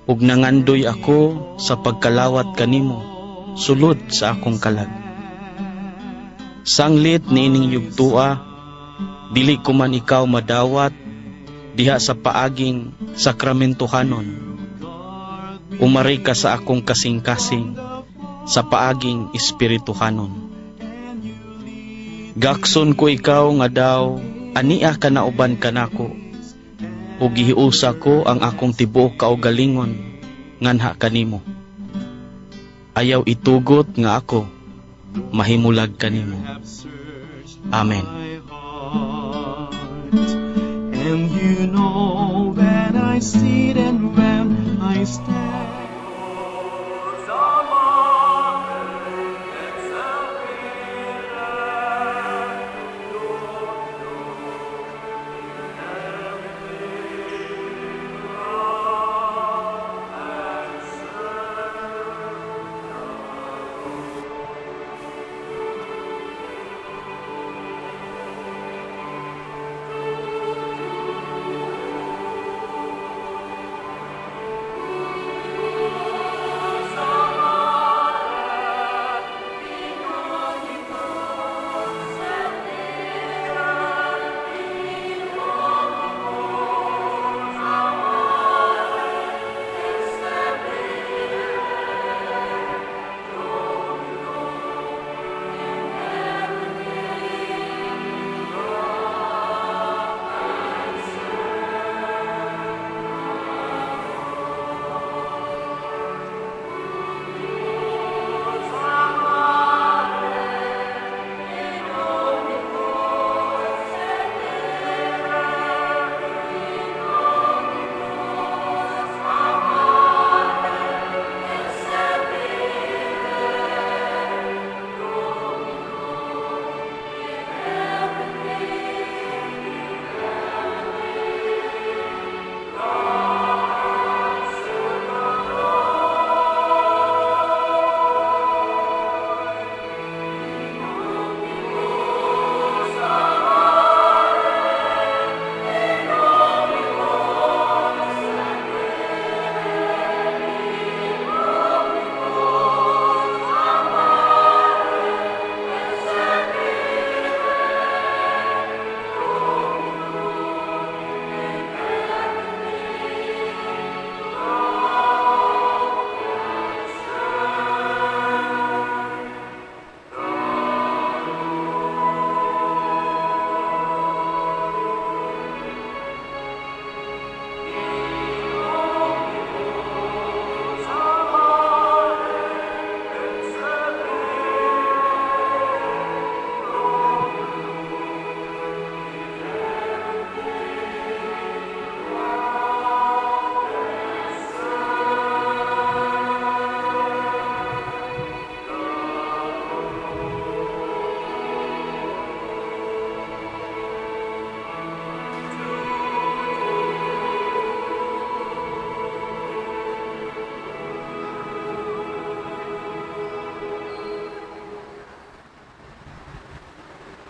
[SPEAKER 4] ug nangandoy ako sa pagkalawat kanimo sulod sa akong kalag. Sanglit ni ining yugtua, dili ko man ikaw madawat diha sa paaging sakramentohanon. Umari ka sa akong kasing-kasing sa paaging espirituhanon. Gakson ko ikaw nga daw ania ka na uban kanako, ug gihiusa ko ang akong tibuok kaugalingon nganha kanimo. Ayaw itugot nga ako mahimulag kanimo. Amen.
[SPEAKER 5] And you know when I sit and when I stand.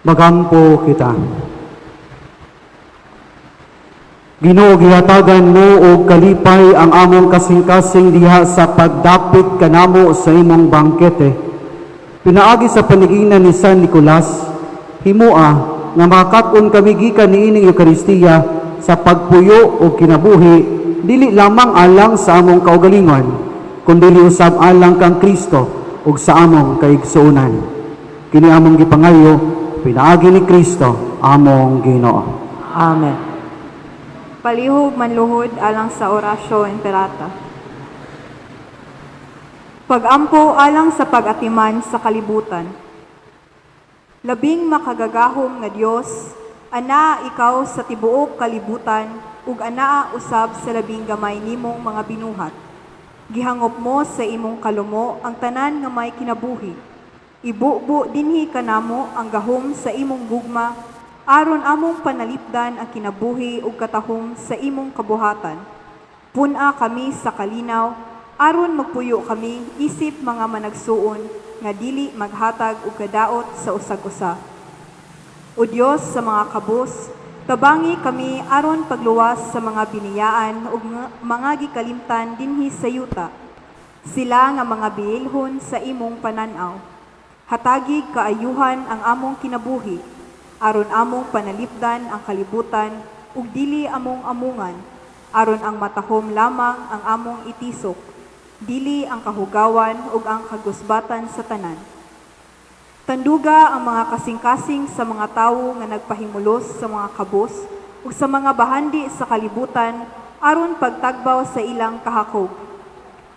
[SPEAKER 2] Magampo kita. Ginoo, gihatagan mo og kalipay ang among kasing-kasing diha sa pagdapit kanamo sa imong bangkete. Pinaagi sa paniginan ni San Nicolas, himoa nga makakat-on kami gikan niining Eukaristiya sa pagpuyo o kinabuhi, dili lamang alang sa among kaugalingon, kundi usab alang kang Kristo ug sa among kaigsuonan. Kini among gipangayo, pinaagi ni Kristo, among Ginoo.
[SPEAKER 1] Amen.
[SPEAKER 3] Palihog manluhod alang sa orasyo imperata. Pagampo alang sa pag-atiman sa kalibutan. Labing makagagahom nga Dios, ana ikaw sa tibuok kalibutan, ug anaa usab sa labing gamay nimong mga binuhat. Gihangop mo sa imong kalumo ang tanan nga may kinabuhi. Ibubo dinhi kanamo ang gahom sa imong gugma, aron among panalipdan ang kinabuhi ug katahom sa imong kabuhatan. Puna kami sa kalinaw, aron magpuyo kami isip mga managsuon nga dili maghatag og kadaot sa usag-usa. O Dios sa mga kabus, tabangi kami aron pagluwas sa mga biniyaan ug mga gikalimtan dinhi sa yuta. Sila nga mga biilhon sa imong pananaw. Hatagig kaayuhan ang among kinabuhi, aron among panalipdan ang kalibutan ug dili among amungan, aron ang matahom lamang ang among itisok, dili ang kahugawan ug ang kagusbatan sa tanan. Tanduga ang mga kasing-kasing sa mga tawo nga nagpahimulos sa mga kabus ug sa mga bahandi sa kalibutan aron pagtagbaw sa ilang kahakog.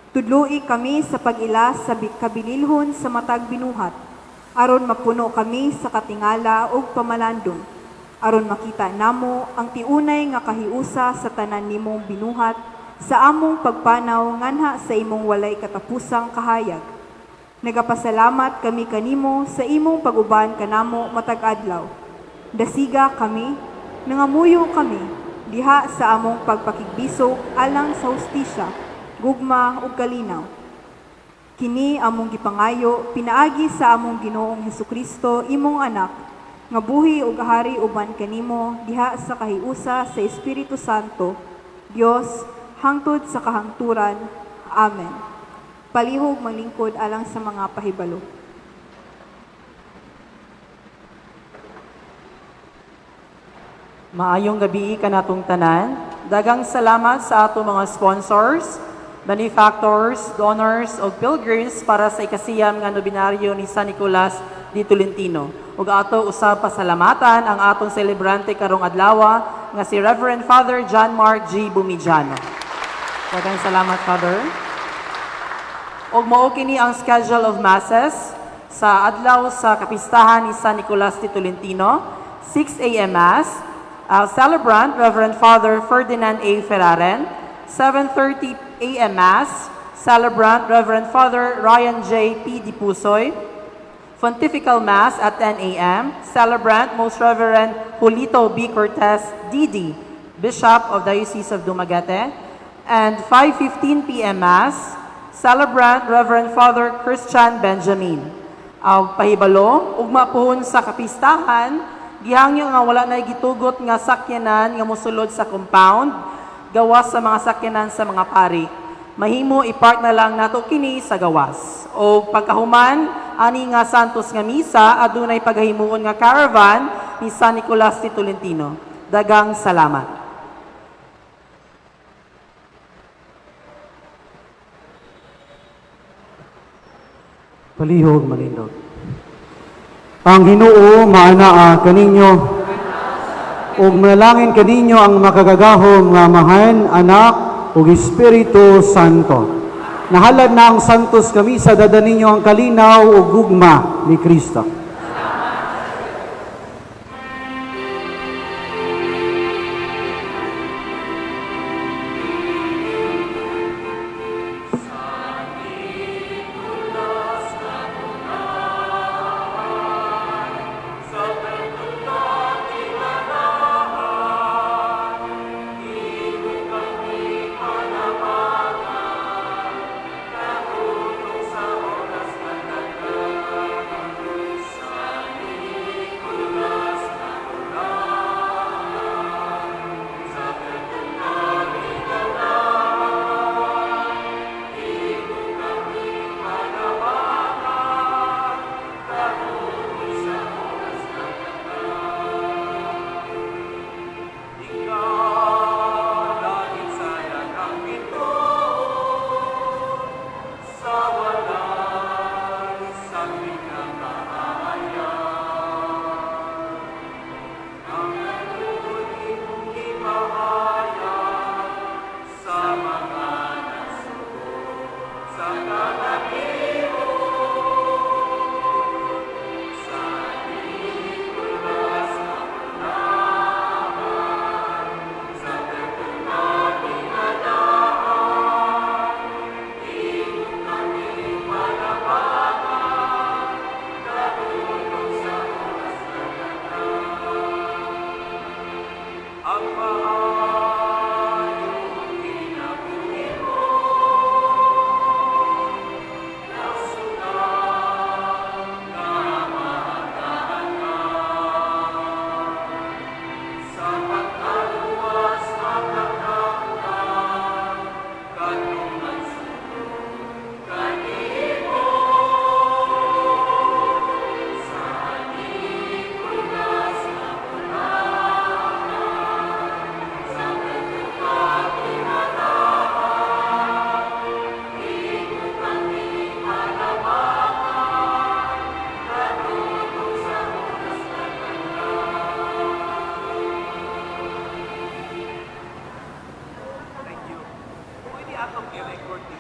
[SPEAKER 3] Tudloi kami sa pag-ila sa kabililhon sa matag binuhat, aron mapuno kami sa katingala ug pamalandong, aron makita namo ang tiunay nga kahiusa sa tanan nimong binuhat sa among pagpanaw nganha sa imong walay katapusang kahayag. Nagapasalamat kami kanimo sa imong pag-uban kanamo matag adlaw. Dasiga kami, nangamuyo kami diha sa among pagpakigbisog alang sa hustisya, gugma ug kalinaw. Kini among gipangayo pinaagi sa among Ginoong Hesukristo imong anak, nga buhi ug hari uban kanimo diha sa kahiusa sa Espiritu Santo, Dios hangtod sa kahangturan. Amen. Palihog maglingkod alang sa mga pahibalo.
[SPEAKER 1] Maayong gabi kanatong tanan. Dagang salamat sa ato mga sponsors, benefactors, donors o pilgrims para sa ikasiyam nga nobinaryo ni San Nicolas di Tolentino. Ug ato usab pasalamatan ang atong celebrante karong adlaw nga si Reverend Father John Mark G. Bumidjano. Dagang salamat, Father. Og mao kini ang schedule of masses sa adlaw sa kapistahan ni San Nicolas de Tolentino. 6 a.m. Mass, celebrant Reverend Father Ferdinand A. Ferraren. 7:30 a.m. Mass, celebrant Reverend Father Ryan J. P. Dipusoy. Pontifical Mass at 10 a.m., celebrant Most Reverend Julito B. Cortez, D.D., Bishop of Diocese of Dumaguete. And 5:15 p.m. Mass, celebrant Reverend Father Christian Benjamin. Pahibalo, ugma pohon sa kapistahan, gihangyo nga wala na gitugot nga sakyanan nga mosulod sa compound, gawas sa mga sakyanan sa mga pari. Mahimo ipark na lang nato kini sa gawas. O pagkahuman, ani nga Santos nga misa, adunay paghahimuon nga caravan ni San Nicolas de Tolentino. Dagang salamat.
[SPEAKER 2] Palihog malindog. Ang Ginoo maanaa kaninyo ug manalangin kaninyo ang makagagahom nga Amahan, Anak ug Espiritu Santo. Nahalad na ang Santos kami sa dada ninyo ang kalinaw ug gugma ni Kristo.
[SPEAKER 6] i-record